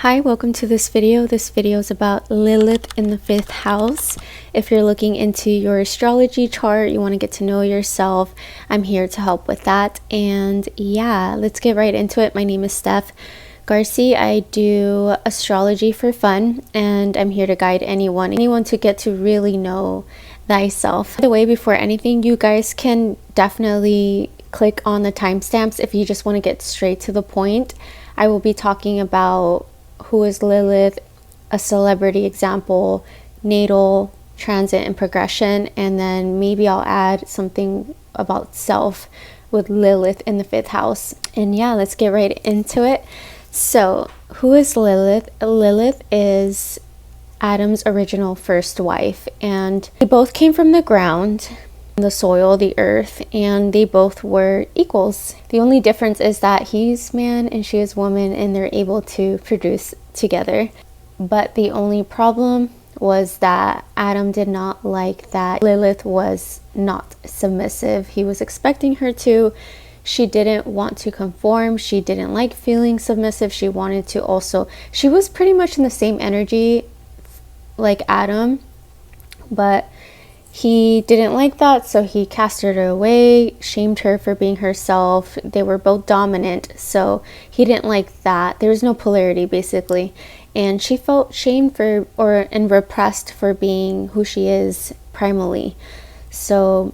Hi, welcome to this video. This video is about Lilith in the 5th house. If you're looking into your astrology chart, you want to get to know yourself, I'm here to help with that. And yeah, let's get right into it. My name is Steph Garcia. I do astrology for fun, and I'm here to guide anyone to get to really know thyself. By the way, before anything, you guys can definitely click on the timestamps if you just want to get straight to the point. I will be talking about who is Lilith, a celebrity example, natal, transit, and progression, and then maybe I'll add something about self with Lilith in the 5th house. And yeah, let's get right into it. So, who is Lilith? Lilith is Adam's original first wife, and they both came from the ground, the soil, the earth, and they both were equals. The only difference is that he's man and she is woman, and they're able to produce together. But the only problem was that Adam did not like that Lilith was not submissive. He was expecting her to. She didn't want to conform. She didn't like feeling submissive. She wanted to also, she was pretty much in the same energy like Adam, but he didn't like that, so he casted her away, shamed her for being herself. They were both dominant, so he didn't like that. There was no polarity, basically. And she felt shamed and repressed for being who she is primally. So,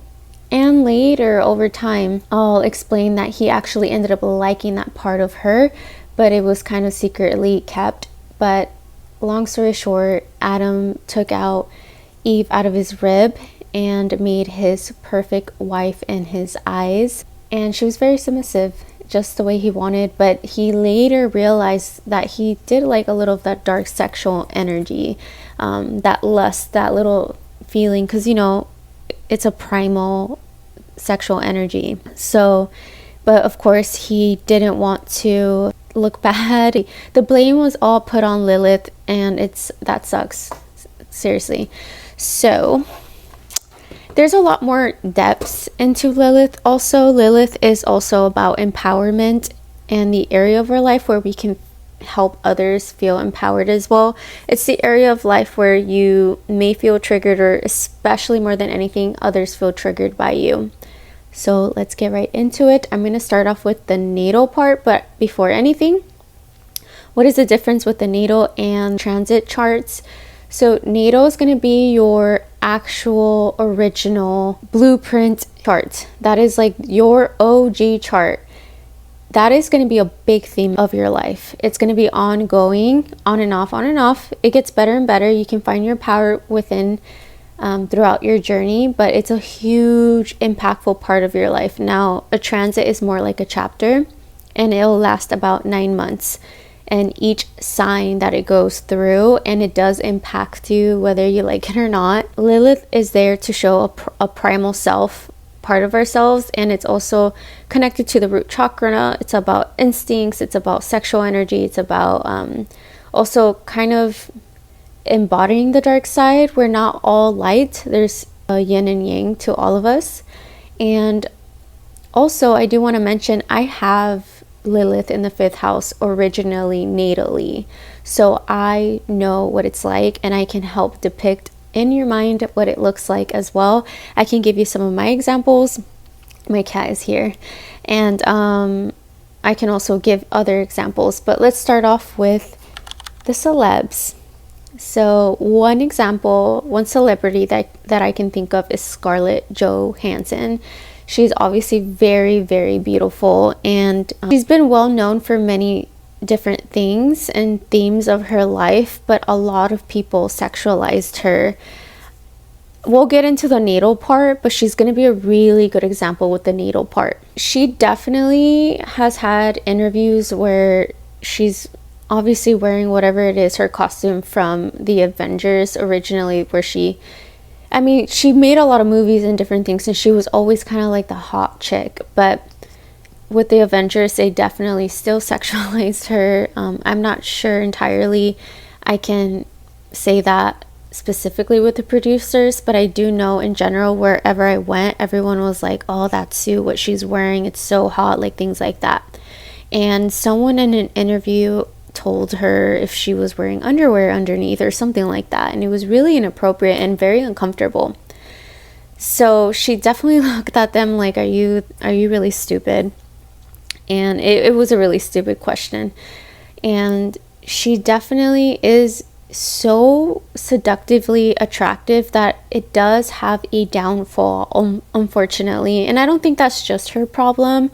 and later, over time, I'll explain that he actually ended up liking that part of her, but it was kind of secretly kept. But long story short, Adam took out Eve out of his rib and made his perfect wife in his eyes, and she was very submissive, just the way he wanted. But he later realized that he did like a little of that dark sexual energy, that lust, that little feeling, because it's a primal sexual energy. So, but of course he didn't want to look bad. The blame was all put on Lilith, and that sucks, seriously. So there's a lot more depths into Lilith. Also, Lilith is also about empowerment and the area of our life where we can help others feel empowered as well. It's the area of life where you may feel triggered, or especially more than anything, others feel triggered by you. So let's get right into it. I'm going to start off with the natal part, but before anything, what is the difference with the natal and transit charts? So natal is going to be your actual original blueprint chart. That is like your OG chart. That is going to be a big theme of your life. It's going to be ongoing, on and off, on and off. It gets better and better. You can find your power within throughout your journey, but it's a huge, impactful part of your life. Now, a transit is more like a chapter, and it'll last about 9 months. And each sign that it goes through, and it does impact you whether you like it or not. Lilith is there to show a primal self, part of ourselves, and it's also connected to the root chakra. It's about instincts, it's about sexual energy, it's about also kind of embodying the dark side. We're not all light. There's a yin and yang to all of us. And also, I do want to mention, I have Lilith in the 5th house originally natally, so I know what it's like, and I can help depict in your mind what it looks like as well. I can give you some of my examples. My cat is here, and I can also give other examples, but let's start off with the celebs. So one example, one celebrity that I can think of is Scarlett Johansson. She's obviously very, very beautiful, and she's been well known for many different things and themes of her life, but a lot of people sexualized her. We'll get into the natal part, but she's going to be a really good example with the natal part. She definitely has had interviews where she's obviously wearing whatever it is, her costume from the Avengers originally, where she made a lot of movies and different things, and she was always kind of like the hot chick. But with the Avengers, they definitely still sexualized her. I'm not sure entirely I can say that specifically with the producers, but I do know in general, wherever I went, everyone was like, oh, that suit, what she's wearing, it's so hot, like things like that. And someone in an interview told her if she was wearing underwear underneath or something like that, and it was really inappropriate and very uncomfortable. So she definitely looked at them like, are you really stupid? And it was a really stupid question. And she definitely is so seductively attractive that it does have a downfall, unfortunately. And I don't think that's just her problem.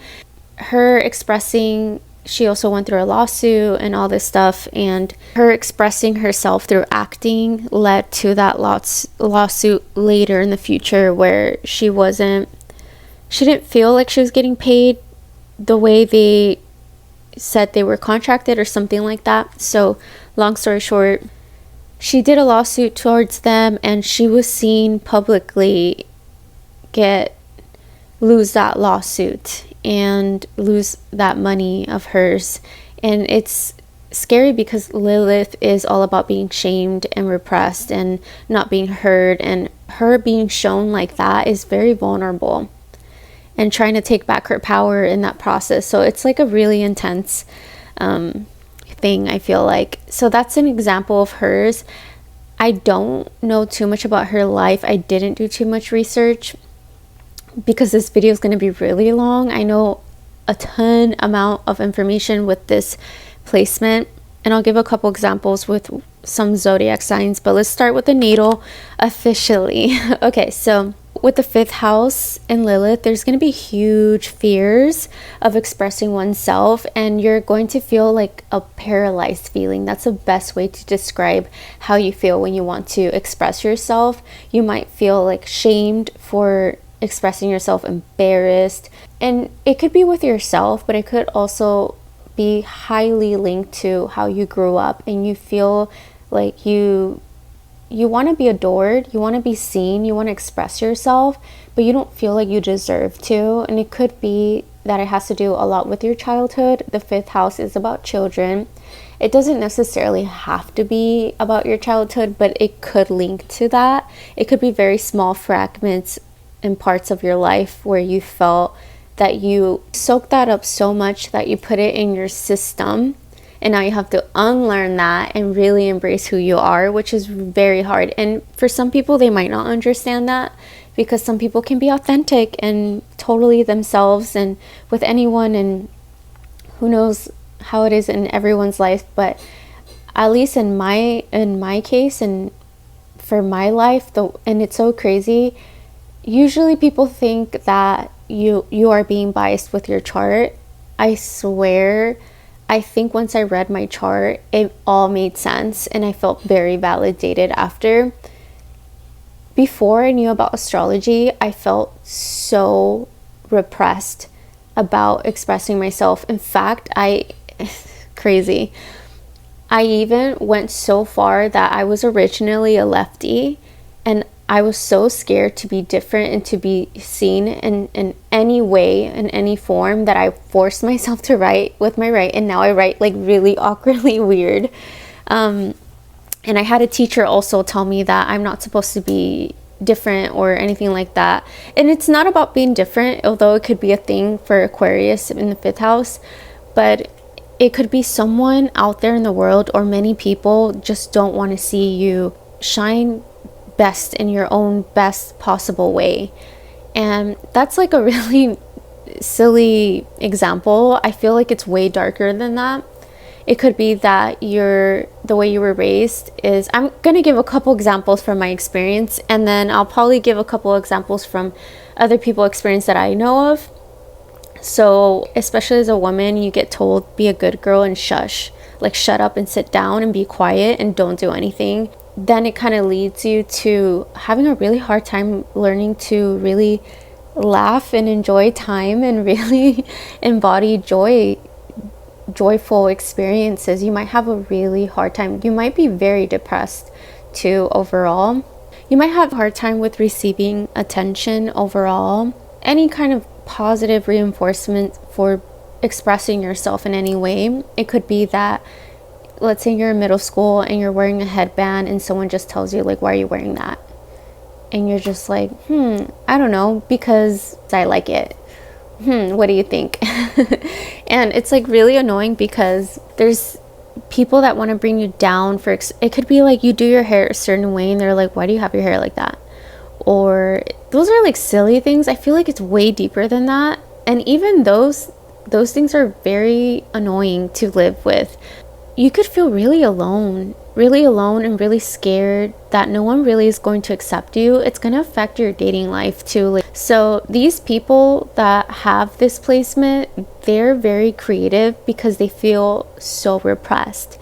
Her expressing, she also went through a lawsuit and all this stuff, and her expressing herself through acting led to that lawsuit later in the future, where she didn't feel like she was getting paid the way they said they were contracted or something like that. So long story short, she did a lawsuit towards them, and she was seen publicly lose that lawsuit and lose that money of hers. And it's scary because Lilith is all about being shamed and repressed and not being heard, and her being shown like that is very vulnerable, and trying to take back her power in that process. So it's like a really intense thing, I feel like. So that's an example of hers. I don't know too much about her life. I didn't do too much research because this video is going to be really long. I know a ton amount of information with this placement, and I'll give a couple examples with some zodiac signs, but let's start with the natal officially. Okay, so with the 5th house in Lilith, there's going to be huge fears of expressing oneself, and you're going to feel like a paralyzed feeling. That's the best way to describe how you feel when you want to express yourself. You might feel like shamed for expressing yourself, embarrassed, and it could be with yourself, but it could also be highly linked to how you grew up, and you feel like you want to be adored, you want to be seen, you want to express yourself, but you don't feel like you deserve to. And it could be that it has to do a lot with your childhood. The 5th house is about children. It doesn't necessarily have to be about your childhood, but it could link to that. It could be very small fragments in parts of your life where you felt that you soaked that up so much that you put it in your system, and now you have to unlearn that and really embrace who you are, which is very hard. And for some people, they might not understand that, because some people can be authentic and totally themselves and with anyone, and who knows how it is in everyone's life. But at least in my case, and for my life, and it's so crazy, usually people think that you are being biased with your chart. I swear, I think once I read my chart, it all made sense, and I felt very validated after. Before I knew about astrology, I felt so repressed about expressing myself. In fact, crazy. I even went so far that I was originally a lefty, and I was so scared to be different and to be seen in any way, in any form, that I forced myself to write with my right, and now I write like really awkwardly weird. And I had a teacher also tell me that I'm not supposed to be different or anything like that. And it's not about being different, although it could be a thing for Aquarius in the 5th house, but it could be someone out there in the world, or many people just don't want to see you shine best in your own best possible way. And that's like a really silly example. I feel like it's way darker than that. It could be that the way you were raised is, I'm going to give a couple examples from my experience, and then I'll probably give a couple examples from other people's experience that I know of. So especially as a woman, you get told, be a good girl and shush, like shut up and sit down and be quiet and don't do anything. Then it kind of leads you to having a really hard time learning to really laugh and enjoy time and really embody joyful experiences. You might have a really hard time. You might be very depressed too overall. You might have a hard time with receiving attention overall. Any kind of positive reinforcement for expressing yourself in any way. It could be that, let's say you're in middle school and you're wearing a headband, and someone just tells you like, why are you wearing that? And you're just like, I don't know, because I like it. What do you think? And it's like really annoying, because there's people that want to bring you down for it could be like you do your hair a certain way and they're like, why do you have your hair like that? Or those are like silly things. I feel like it's way deeper than that. And even those things are very annoying to live with. You could feel really alone and really scared that no one really is going to accept you. It's going to affect your dating life too. So these people that have this placement, they're very creative because they feel so repressed,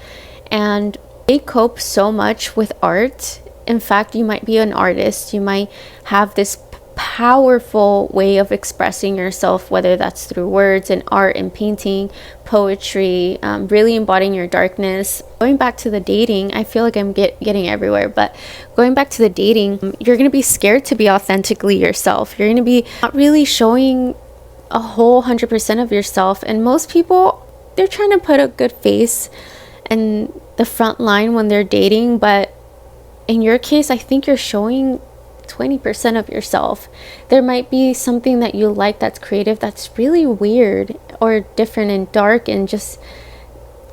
and they cope so much with art. In fact, you might be an artist. You might have this powerful way of expressing yourself, whether that's through words and art and painting, poetry, really embodying your darkness. Going back to the dating, I feel like I'm getting everywhere, but going back to the dating, you're going to be scared to be authentically yourself. You're going to be not really showing a whole 100% of yourself. And most people, they're trying to put a good face in the front line when they're dating, but in your case, I think you're showing 20% of yourself. There might be something that you like that's creative, that's really weird or different and dark and just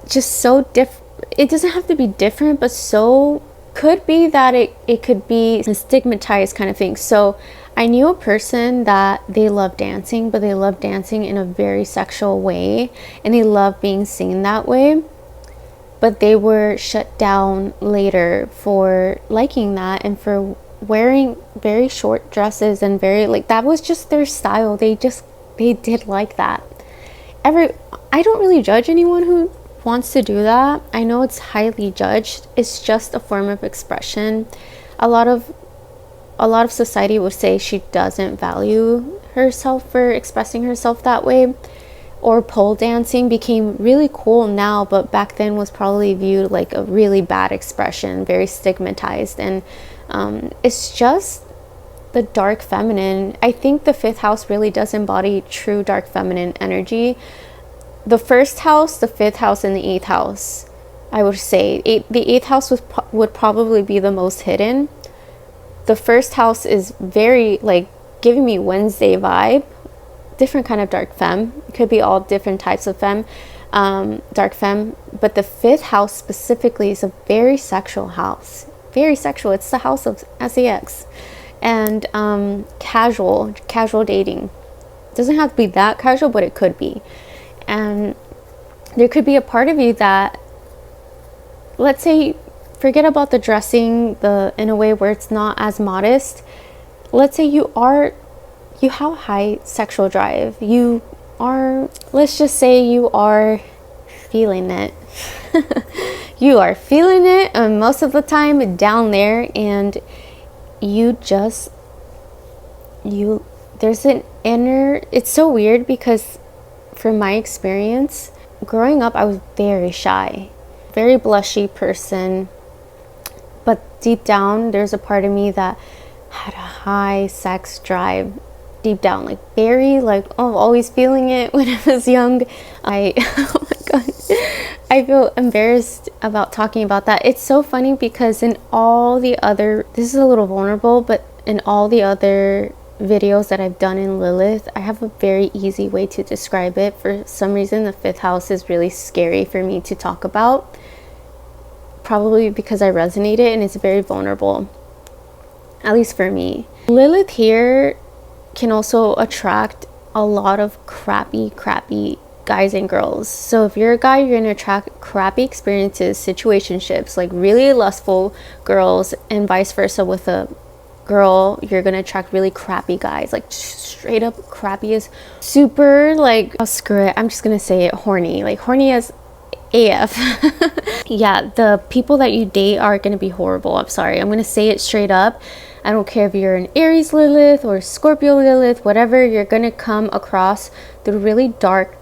so different. It doesn't have to be different, but so could be that it could be a stigmatized kind of thing. So I knew a person that they love dancing, but they love dancing in a very sexual way, and they love being seen that way. But they were shut down later for liking that and for wearing very short dresses and very like that was just their style. They did like that. I don't really judge anyone who wants to do that. I know it's highly judged. It's just a form of expression. A lot of society would say she doesn't value herself for expressing herself that way. Or pole dancing became really cool now, but back then was probably viewed like a really bad expression, very stigmatized. And it's just the dark feminine. I think the 5th house really does embody true dark feminine energy. The 1st house, the 5th house, and the 8th house, I would say the 8th house would probably be the most hidden. The 1st house is very like giving me Wednesday vibe, different kind of dark femme. It could be all different types of femme, dark femme, but the 5th house specifically is a very sexual house. Very sexual. It's the house of sex and casual dating. It doesn't have to be that casual, but it could be. And there could be a part of you that, let's say, forget about the dressing in a way where it's not as modest. Let's say you have high sexual drive. Let's just say you are feeling it. You are feeling it, and most of the time down there, and there's an inner, it's so weird because from my experience growing up, I was very shy, very blushy person, but deep down there's a part of me that had a high sex drive deep down, like very like, oh, always feeling it when I was young. Oh my god, I feel embarrassed about talking about that. It's so funny because in all the other, this is a little vulnerable, but in all the other videos that I've done in Lilith, I have a very easy way to describe it. For some reason, the 5th house is really scary for me to talk about, probably because I resonated and it's very vulnerable, at least for me. Lilith here can also attract a lot of crappy guys and girls. So if you're a guy, you're going to attract crappy experiences, situationships, like really lustful girls, and vice versa. With a girl, you're going to attract really crappy guys, like straight up crappy as super, like, oh, screw it, I'm just going to say it, horny, like horny as AF. Yeah, the people that you date are going to be horrible. I'm sorry, I'm going to say it straight up. I don't care if you're an Aries Lilith or Scorpio Lilith, whatever, you're going to come across the really dark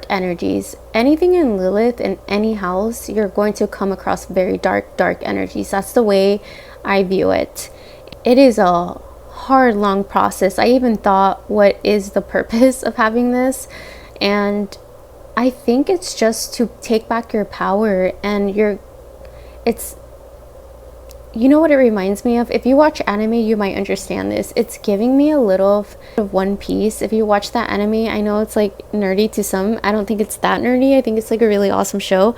energies. Anything in Lilith in any house, you're going to come across very dark energies. That's the way I view it. It is a hard, long process. I even thought, what is the purpose of having this? And I think it's just to take back your power, and you know what it reminds me of? If you watch anime, you might understand this. It's giving me a little of One Piece. If you watch that anime, I know it's like nerdy to some. I don't think it's that nerdy. I think it's like a really awesome show.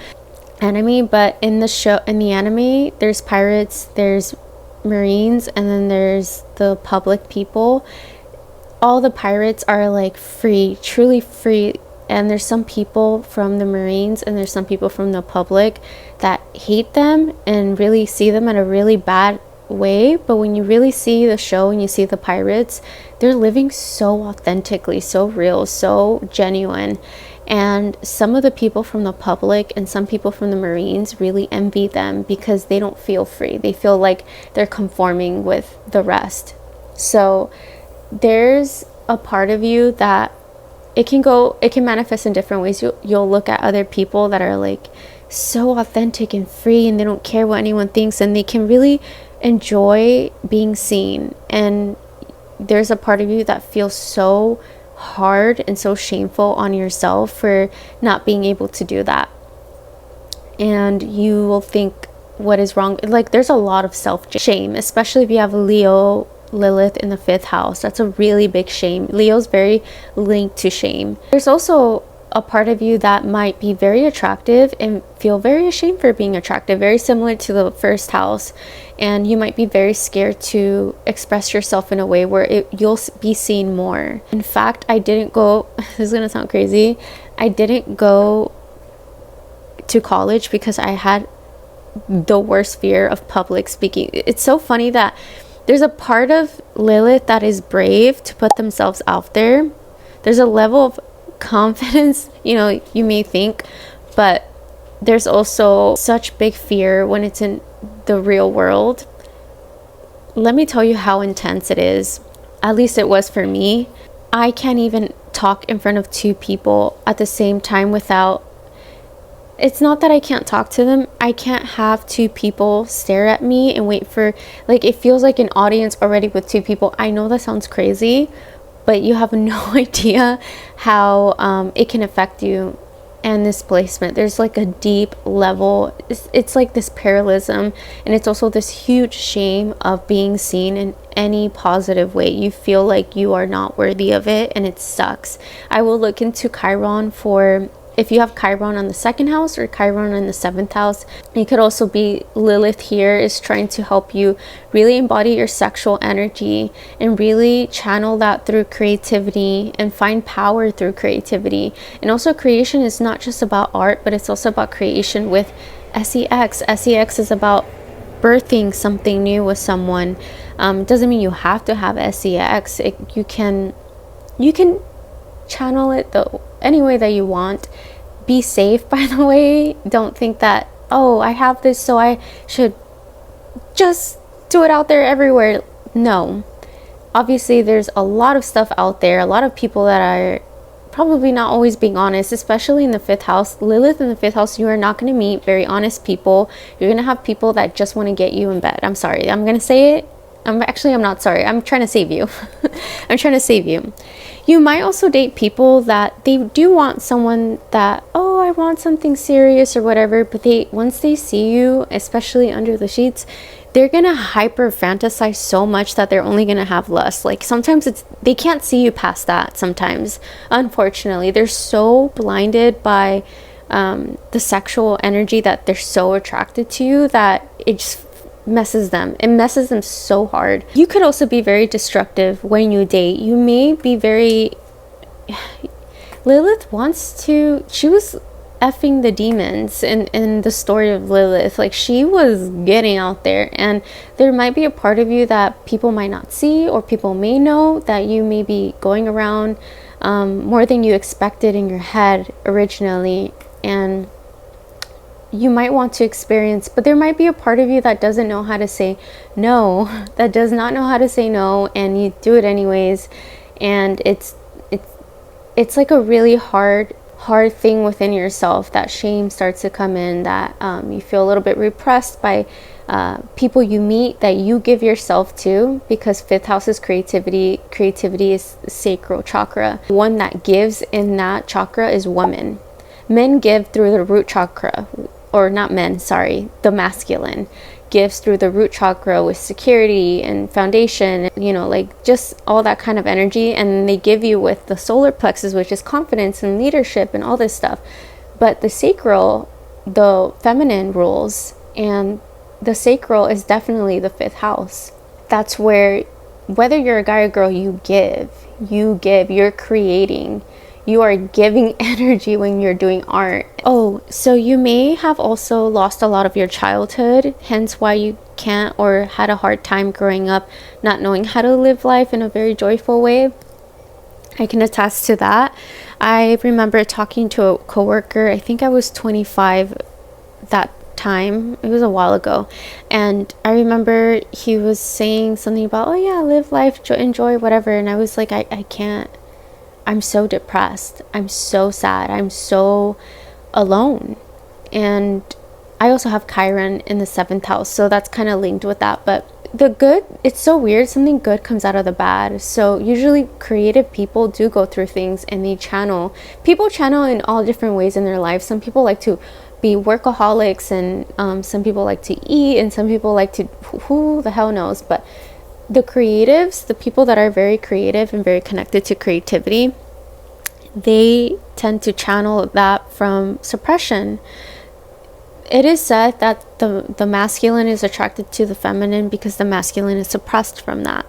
enemy. But in the anime, there's pirates, there's Marines, and then there's the public people. All the pirates are like free, truly free, and there's some people from the Marines and there's some people from the public that hate them and really see them in a really bad way. But when you really see the show and you see the pirates, they're living so authentically, so real, so genuine. And some of the people from the public and some people from the Marines really envy them because they don't feel free. They feel like they're conforming with the rest. So there's a part of you that it can manifest in different ways. You'll look at other people that are like so authentic and free, and they don't care what anyone thinks, and they can really enjoy being seen. And there's a part of you that feels so hard and so shameful on yourself for not being able to do that. And you will think, what is wrong? Like, there's a lot of self-shame, especially if you have Leo Lilith in the 5th house. That's a really big shame. Leo's very linked to shame. There's also a part of you that might be very attractive and feel very ashamed for being attractive, very similar to the 1st house. And you might be very scared to express yourself in a way where you'll be seen more. In fact, I didn't go, this is gonna sound crazy, I didn't go to college because I had the worst fear of public speaking. It's so funny that there's a part of Lilith that is brave to put themselves out there. There's a level of confidence, you may think, but there's also such big fear when it's in the real world. Let me tell you how intense it is. At least it was for me. I can't even talk in front of 2 people at the same time without, it's not that I can't talk to them. I can't have 2 people stare at me and wait for, like, it feels like an audience already with 2 people. I know that sounds crazy, but you have no idea how it can affect you. And this placement, there's like a deep level, it's like this parallelism, and it's also this huge shame of being seen in any positive way. You feel like you are not worthy of it, and it sucks. I will look into Chiron for if you have Chiron on the 2nd house or Chiron in the 7th house. It could also be Lilith here is trying to help you really embody your sexual energy and really channel that through creativity and find power through creativity. And also, creation is not just about art, but it's also about creation with SEX. SEX is about birthing something new with someone. It doesn't mean you have to have SEX. You can channel it any way that you want. Be safe, by the way. Don't think that, oh, I have this, so I should just do it out there everywhere. No. Obviously, there's a lot of stuff out there, a lot of people that are probably not always being honest, especially in the 5th house. Lilith in the 5th house, you are not going to meet very honest people. You're going to have people that just want to get you in bed. I'm sorry. I'm going to say it. I'm not sorry. I'm trying to save you. I'm trying to save you. You might also date people that they do want someone that, oh, I want something serious or whatever, but once they see you, especially under the sheets, they're gonna hyper fantasize so much that they're only gonna have lust. Like, sometimes they can't see you past that. Sometimes, unfortunately, they're so blinded by the sexual energy that they're so attracted to you that it just messes them so hard. You could also be very destructive when you date. You may be very Lilith she was effing the demons in the story of Lilith. Like, she was getting out there, and there might be a part of you that people might not see, or people may know that you may be going around more than you expected in your head originally, and you might want to experience, but there might be a part of you that doesn't know how to say no, that does not know how to say no, and you do it anyways. And it's like a really hard thing within yourself. That shame starts to come in, that you feel a little bit repressed by people you meet that you give yourself to, because 5th house is creativity. Creativity is sacral chakra. One that gives in that chakra is woman. Men give through the root chakra, or not men, sorry, the masculine gives through the root chakra with security and foundation, like just all that kind of energy. And they give you with the solar plexus, which is confidence and leadership and all this stuff. But the sacral the feminine rules, and the sacral is definitely the 5th house. That's where, whether you're a guy or girl, you give, you're creating, you are giving energy when you're doing art. Oh, so you may have also lost a lot of your childhood, hence why you can't or had a hard time growing up, not knowing how to live life in a very joyful way. I can attest to that. I remember talking to a coworker, I think I was 25 that time, it was a while ago, and I remember he was saying something about, oh yeah, live life, enjoy whatever, and I was like, I can't. I'm so depressed, I'm so sad, I'm so alone. And I also have Chiron in the 7th house, so that's kind of linked with that. But the good, it's so weird, something good comes out of the bad. So usually creative people do go through things and they channel. People channel in all different ways in their life. Some people like to be workaholics, and some people like to eat, and some people like to, who the hell knows. But the creatives, the people that are very creative and very connected to creativity, they tend to channel that from suppression. It is said that the masculine is attracted to the feminine because the masculine is suppressed from that.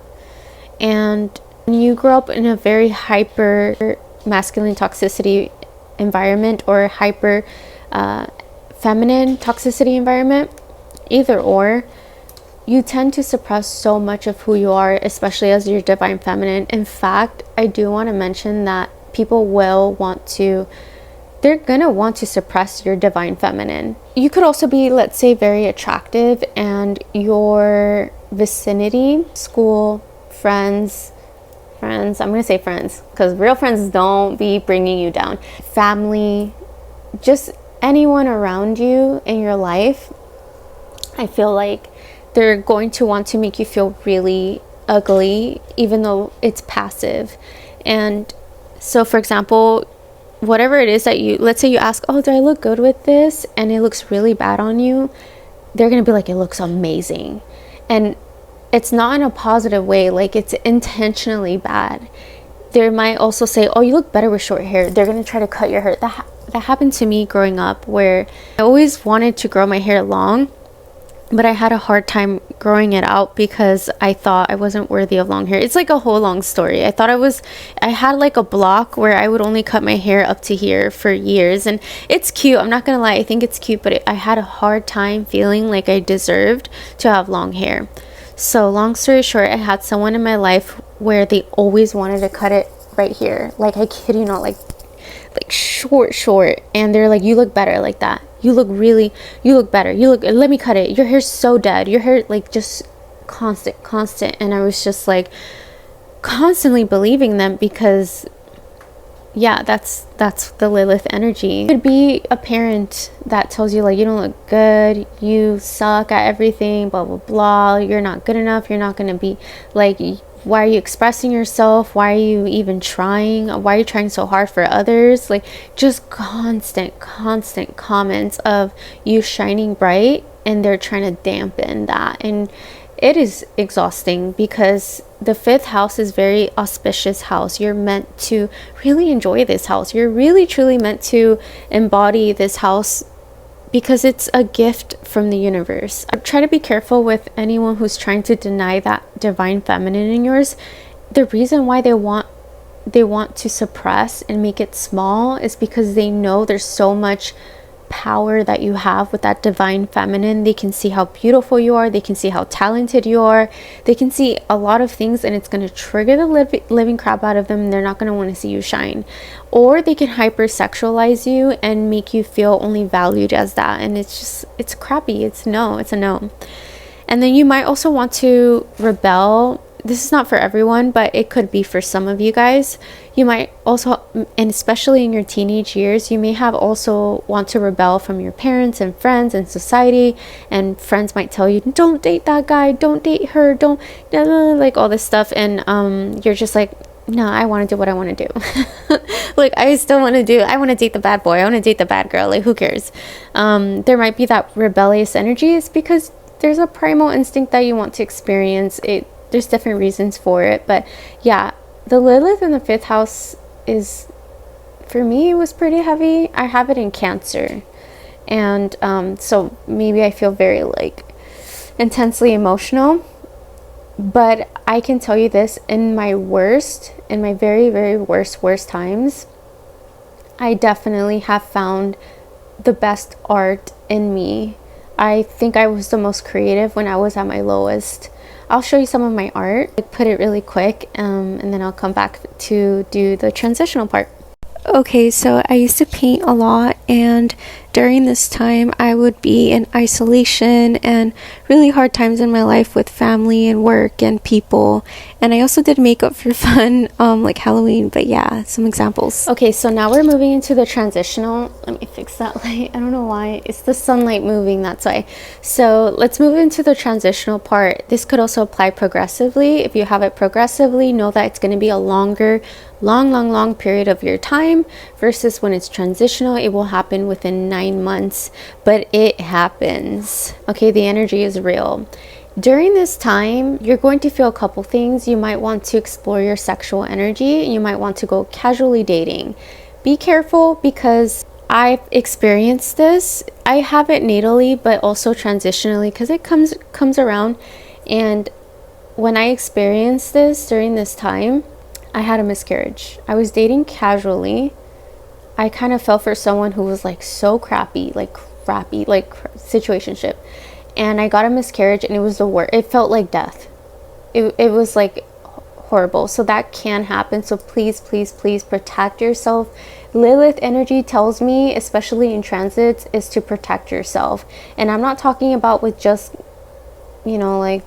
And when you grow up in a very hyper masculine toxicity environment or hyper feminine toxicity environment, either or, you tend to suppress so much of who you are, especially as your divine feminine. In fact, I do want to mention that people will want to, they're gonna want to suppress your divine feminine. You could also be, let's say, very attractive, and your vicinity, school, friends, I'm gonna say friends, because real friends don't be bringing you down. Family, just anyone around you in your life, I feel like they're going to want to make you feel really ugly, even though it's passive. And so, for example, whatever it is that you, let's say you ask, oh, do I look good with this? And it looks really bad on you. They're going to be like, it looks amazing. And it's not in a positive way. Like, it's intentionally bad. They might also say, oh, you look better with short hair. They're going to try to cut your hair. That happened to me growing up, where I always wanted to grow my hair long, but I had a hard time growing it out because I thought I wasn't worthy of long hair. It's like a whole long story. I had like a block where I would only cut my hair up to here for years. And it's cute. I'm not going to lie. I think it's cute, but I had a hard time feeling like I deserved to have long hair. So long story short, I had someone in my life where they always wanted to cut it right here. Like, I kid you not, like short. And they're like, you look better like that. You look better. Let me cut it. Your hair's so dead. Your hair, like, just constant. And I was just like constantly believing them because, yeah, that's the Lilith energy. It could be a parent that tells you, like, you don't look good, you suck at everything, blah, blah, blah. You're not good enough. You're not going to be, like, why are you expressing yourself? Why are you even trying? Why are you trying so hard for others? Like, just constant comments of you shining bright, and they're trying to dampen that. And it is exhausting because the 5th house is very auspicious house. You're meant to really enjoy this house. You're really truly meant to embody this house because it's a gift from the universe. I try to be careful with anyone who's trying to deny that divine feminine in yours. The reason why they want to suppress and make it small is because they know there's so much power that you have with that divine feminine. They can see how beautiful you are. They can see how talented you are. They can see a lot of things, and it's going to trigger the living crap out of them. They're not going to want to see you shine. Or they can hypersexualize you and make you feel only valued as that. And it's crappy. It's a no. And then you might also want to rebel. This is not for everyone, but it could be for some of you guys. You might also, and especially in your teenage years, you may have also want to rebel from your parents and friends and society. And friends might tell you, don't date that guy, don't date her, don't, like all this stuff. And you're just like, no, I want to do what I want to do. Like, I want to date the bad boy. I want to date the bad girl. Like, who cares? There might be that rebellious energy. It's because there's a primal instinct that you want to experience it. There's different reasons for it, but yeah, the Lilith in the 5th house is, for me, it was pretty heavy. I have it in Cancer, And so maybe I feel very like intensely emotional. But I can tell you this, in my very, very worst times, I definitely have found the best art in me. I think I was the most creative when I was at my lowest. I'll show you some of my art, put it really quick, and then I'll come back to do the transitional part. Okay, so I used to paint a lot, and during this time I would be in isolation and really hard times in my life with family and work and people. And I also did makeup for fun, like Halloween, but yeah, some examples. Okay, so now we're moving into the transitional. Let me fix that light. I don't know why. It's the sunlight moving, that's why. So let's move into the transitional part. This could also apply progressively. If you have it progressively, know that it's going to be a longer long period of your time, versus when it's transitional, it will happen within 9 months, but it happens. Okay, the energy is real. During this time, you're going to feel a couple things. You might want to explore your sexual energy. You might want to go casually dating. Be careful, because I've experienced this. I have it natally, but also transitionally, because it comes around. And when I experienced this during this time, I had a miscarriage. I was dating casually. I kind of fell for someone who was like so crappy, like situationship. And I got a miscarriage, and it was the worst. It felt like death. It was like horrible. So that can happen. So please protect yourself. Lilith energy tells me, especially in transits, is to protect yourself. And I'm not talking about with just, like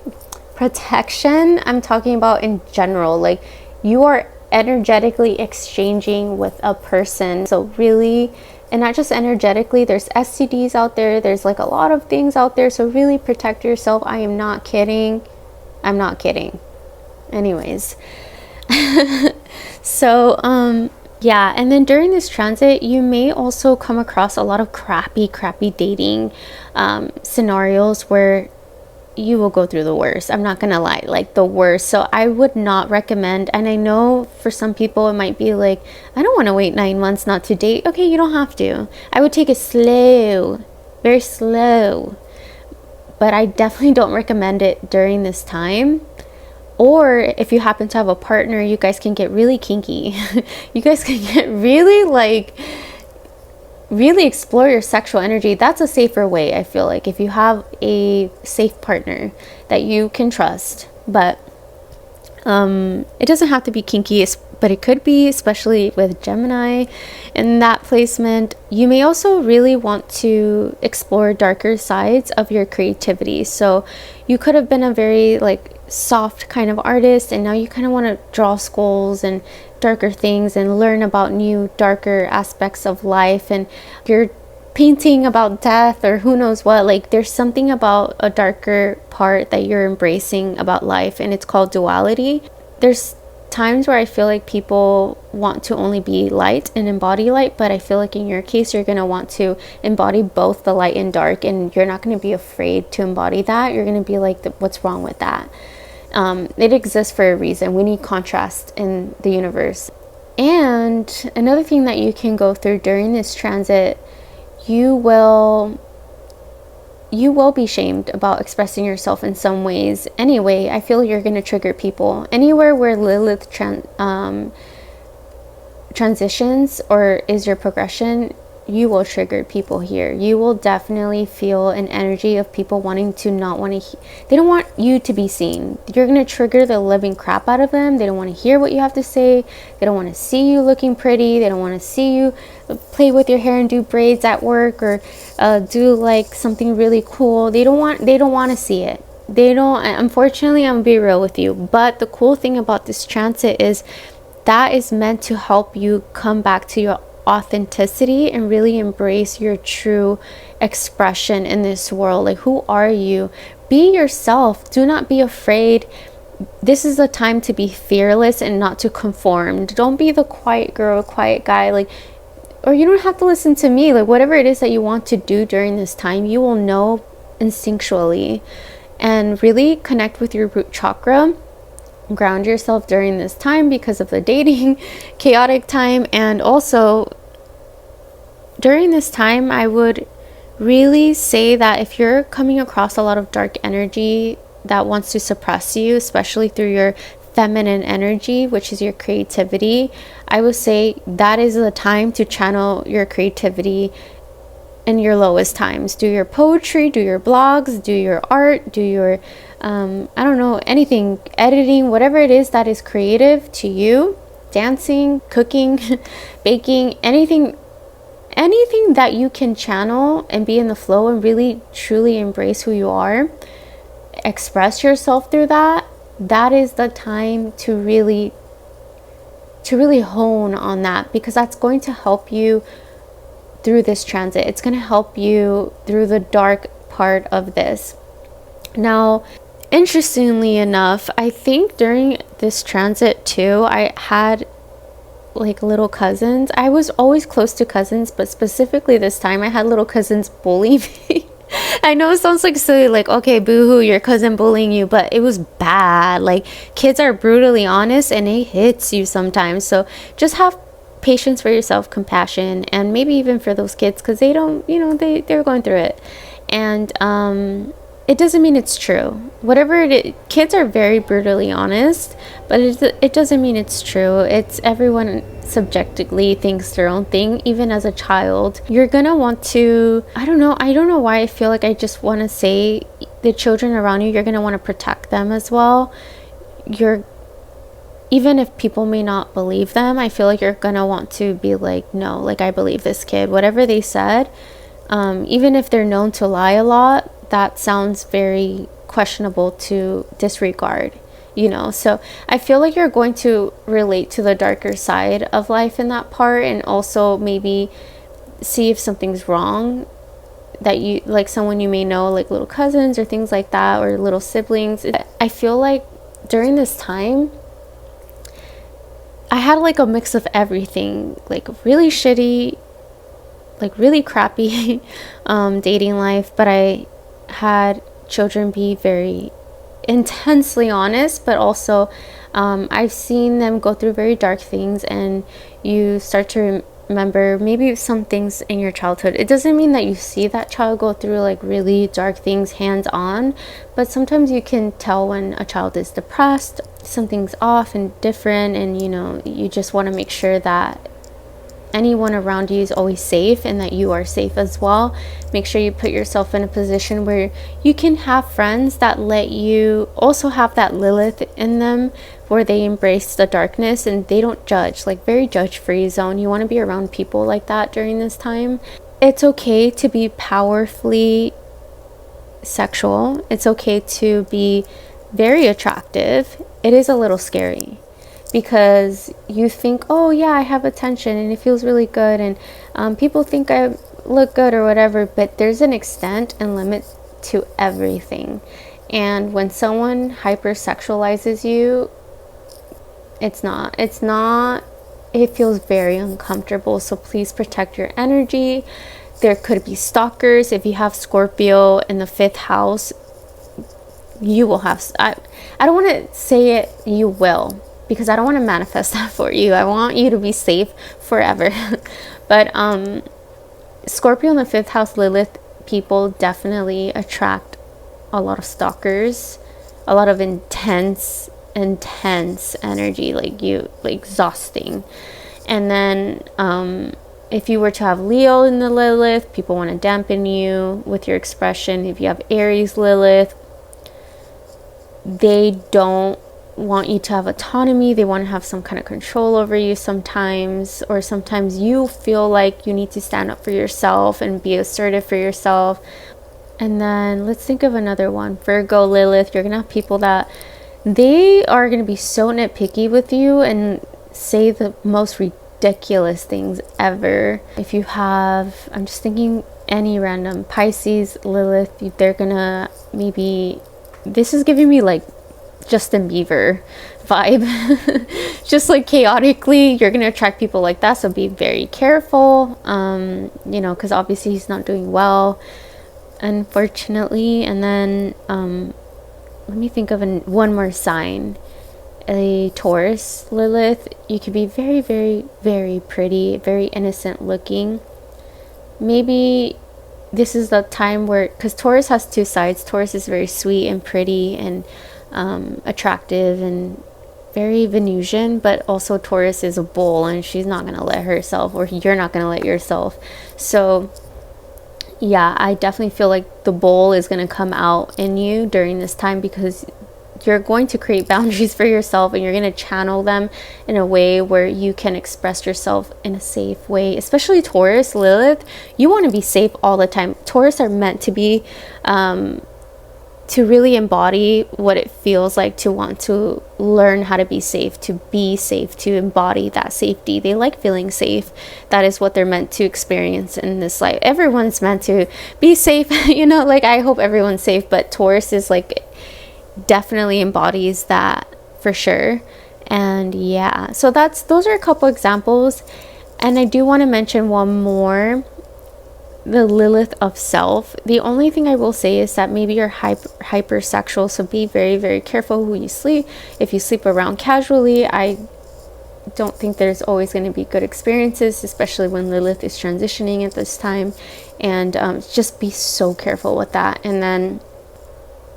protection. I'm talking about in general, like you are energetically exchanging with a person. So really, and not just energetically, there's STDs out there, there's like a lot of things out there. So really protect yourself. I am not kidding. I'm not kidding. Anyways. So yeah, and then during this transit, you may also come across a lot of crappy dating scenarios where you will go through the worst. I'm not gonna lie, like the worst. So I would not recommend, and I know for some people it might be like, I don't want to wait 9 months not to date. Okay, you don't have to. I would take it slow, very slow, but I definitely don't recommend it during this time. Or if you happen to have a partner, you guys can get really kinky. You guys can get really explore your sexual energy. That's a safer way, I feel like, if you have a safe partner that you can trust. But it doesn't have to be kinky, but it could be, especially with Gemini in that placement. You may also really want to explore darker sides of your creativity. So you could have been a very like soft kind of artist, and now you kind of want to draw skulls and darker things and learn about new darker aspects of life, and you're painting about death or who knows what. Like there's something about a darker part that you're embracing about life, and it's called duality. There's times where I feel like people want to only be light and embody light, but I feel like in your case you're going to want to embody both the light and dark, and you're not going to be afraid to embody that. You're going to be like, what's wrong with that? It exists for a reason. We need contrast in the universe. And another thing that you can go through during this transit, you will be shamed about expressing yourself in some ways. Anyway, I feel you're going to trigger people. Anywhere where Lilith transitions or is your progression, you will trigger people here. You will definitely feel an energy of people wanting to not want to they don't want you to be seen. You're going to trigger the living crap out of them. They don't want to hear what you have to say. They don't want to see you looking pretty. They don't want to see you play with your hair and do braids at work, or do like something really cool. They don't want to see it. They don't. Unfortunately, I'm gonna be real with you, but the cool thing about this transit is that is meant to help you come back to your authenticity and really embrace your true expression in this world. Like, who are you? Be yourself. Do not be afraid. This is a time to be fearless and not to conform. Don't be the quiet girl, quiet guy, like, or you don't have to listen to me. Like, whatever it is that you want to do during this time, you will know instinctually. And really connect with your root chakra. Ground yourself during this time because of the dating chaotic time. And also during this time, I would really say that if you're coming across a lot of dark energy that wants to suppress you, especially through your feminine energy, which is your creativity, I would say that is the time to channel your creativity in your lowest times. Do your poetry, do your blogs, do your art, do your I don't know, anything, editing, whatever it is that is creative to you, dancing, cooking, baking, anything that you can channel and be in the flow and really truly embrace who you are, express yourself through that. That is the time to really hone on that, because that's going to help you through this transit. It's going to help you through the dark part of this. Now, interestingly enough, I think during this transit too, I had like little cousins. I was always close to cousins, but specifically this time I had little cousins bully me. I know it sounds like silly, like, okay, boo-hoo, your cousin bullying you, but it was bad. Like, kids are brutally honest and it hits you sometimes. So just have patience for yourself, compassion, and maybe even for those kids, because they don't, you know, they're going through it. And it doesn't mean it's true. Whatever it is, kids are very brutally honest, but it doesn't mean it's true. It's everyone subjectively thinks their own thing. Even as a child, you're gonna want to, I don't know why I feel like I just want to say the children around you, you're gonna want to protect them as well. Even if people may not believe them, I feel like you're gonna want to be like, no, like, I believe this kid, whatever they said. Even if they're known to lie a lot, that sounds very questionable to disregard, you know. So I feel like you're going to relate to the darker side of life in that part, and also maybe see if something's wrong, that you, like someone you may know, like little cousins or things like that, or little siblings. I feel like during this time I had like a mix of everything, like really shitty, like really crappy dating life, but I had children be very intensely honest, but also I've seen them go through very dark things, and you start to remember maybe some things in your childhood. It doesn't mean that you see that child go through like really dark things hands on, but sometimes you can tell when a child is depressed, something's off and different, and you know, you just want to make sure that anyone around you is always safe, and that you are safe as well. Make sure you put yourself in a position where you can have friends that let you also have that Lilith in them, where they embrace the darkness and they don't judge, like very judge-free zone. You want to be around people like that during this time. It's okay to be powerfully sexual. It's okay to be very attractive. It is a little scary, because you think, oh yeah, I have attention and it feels really good, and people think I look good or whatever, but there's an extent and limit to everything. And when someone hypersexualizes you, it feels very uncomfortable. So please protect your energy. There could be stalkers. If you have Scorpio in the 5th house, you will have, I don't want to say it, you will, because I don't want to manifest that for you. I want you to be safe forever. But Scorpio in the 5th house Lilith people definitely attract a lot of stalkers, a lot of intense energy, like exhausting. And then if you were to have Leo in the Lilith, people want to dampen you with your expression. If you have Aries Lilith, they don't want you to have autonomy. They want to have some kind of control over you sometimes, or sometimes you feel like you need to stand up for yourself and be assertive for yourself. And then let's think of another one. Virgo Lilith, you're gonna have people that they are gonna be so nitpicky with you and say the most ridiculous things ever. If you have, I'm just thinking any random Pisces Lilith, they're gonna maybe, this is giving me like Justin Bieber vibe. Just like chaotically, you're gonna attract people like that, so be very careful, you know, because obviously he's not doing well, unfortunately. And then let me think of one more sign. A Taurus Lilith, you could be very, very, very pretty, very innocent looking. Maybe this is the time where, because Taurus has two sides. Taurus is very sweet and pretty and attractive and very Venusian, but also Taurus is a bull, and she's not going to let herself, or you're not going to let yourself. So yeah, I definitely feel like the bull is going to come out in you during this time, because you're going to create boundaries for yourself, and you're going to channel them in a way where you can express yourself in a safe way. Especially Taurus, Lilith, you want to be safe all the time. Taurus are meant to be to really embody what it feels like to want to learn how to be safe, to embody that safety. They like feeling safe. That is what they're meant to experience in this life. Everyone's meant to be safe, you know, like I hope everyone's safe, but Taurus is like definitely embodies that for sure. And yeah, so those are a couple examples. And I do want to mention one more, the Lilith of self. The only thing I will say is that maybe you're hypersexual, so be very, very careful who you sleep. If you sleep around casually, I don't think there's always going to be good experiences, especially when Lilith is transitioning at this time. And just be so careful with that. And then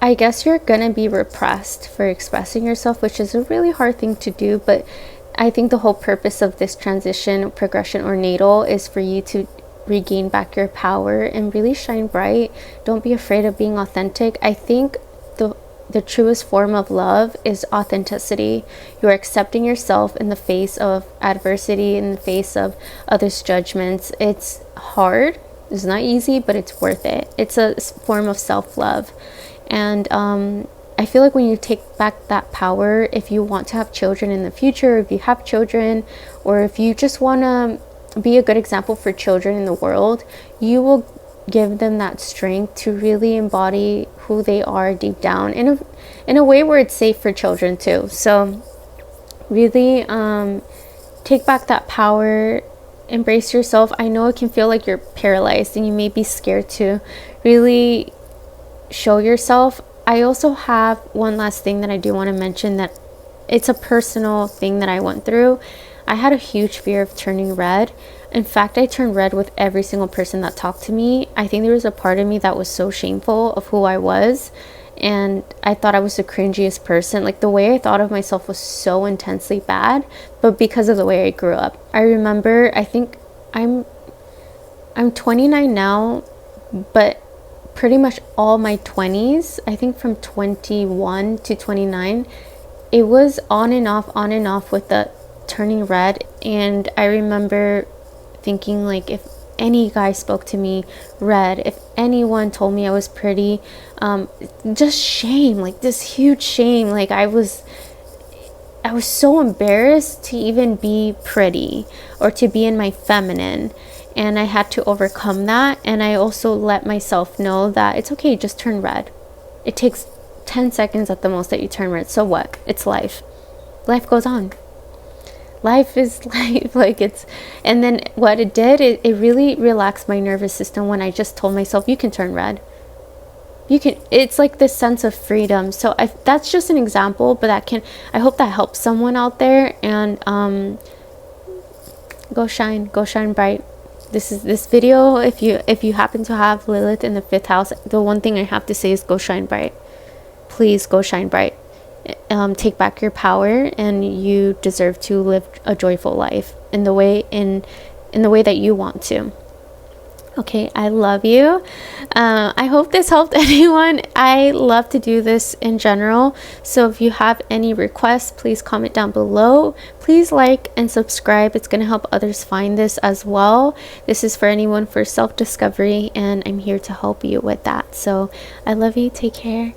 I guess you're going to be repressed for expressing yourself, which is a really hard thing to do. But I think the whole purpose of this transition, progression, or natal is for you to regain back your power and really shine bright. Don't be afraid of being authentic. I think the truest form of love is authenticity. You're accepting yourself in the face of adversity, in the face of others' judgments. It's hard. It's not easy, but it's worth it. It's a form of self-love. And I feel like when you take back that power, if you want to have children in the future, if you have children, or if you just want to be a good example for children in the world, you will give them that strength to really embody who they are deep down in a way where it's safe for children too. So really take back that power, embrace yourself. I know it can feel like you're paralyzed and you may be scared to really show yourself. I also have one last thing that I do want to mention, that it's a personal thing that I went through. I had a huge fear of turning red. In fact, I turned red with every single person that talked to me. I think there was a part of me that was so shameful of who I was, and I thought I was the cringiest person. Like, the way I thought of myself was so intensely bad, but because of the way I grew up. I remember, I think I'm 29 now, but pretty much all my 20s, I think from 21 to 29, it was on and off with the turning red. And I remember thinking, like, if any guy spoke to me red, if anyone told me I was pretty, just shame, like this huge shame. Like I was so embarrassed to even be pretty or to be in my feminine. And I had to overcome that. And I also let myself know that it's okay, just turn red. It takes 10 seconds at the most that you turn red. So what? It's life. Life goes on. Life is life. Like, it's, and then what it did, it really relaxed my nervous system when I just told myself, you can turn red. You can. It's like this sense of freedom. So that's just an example, but I hope that helps someone out there. And go shine bright. This video, if you happen to have Lilith in the 5th house, the one thing I have to say is go shine bright. Please go shine bright. Take back your power, and you deserve to live a joyful life in the way that you want to. Okay, I love you. I hope this helped anyone. I love to do this in general. So if you have any requests, please comment down below. Please like and subscribe. It's going to help others find this as well. This is for anyone for self-discovery, and I'm here to help you with that. So I love you. Take care.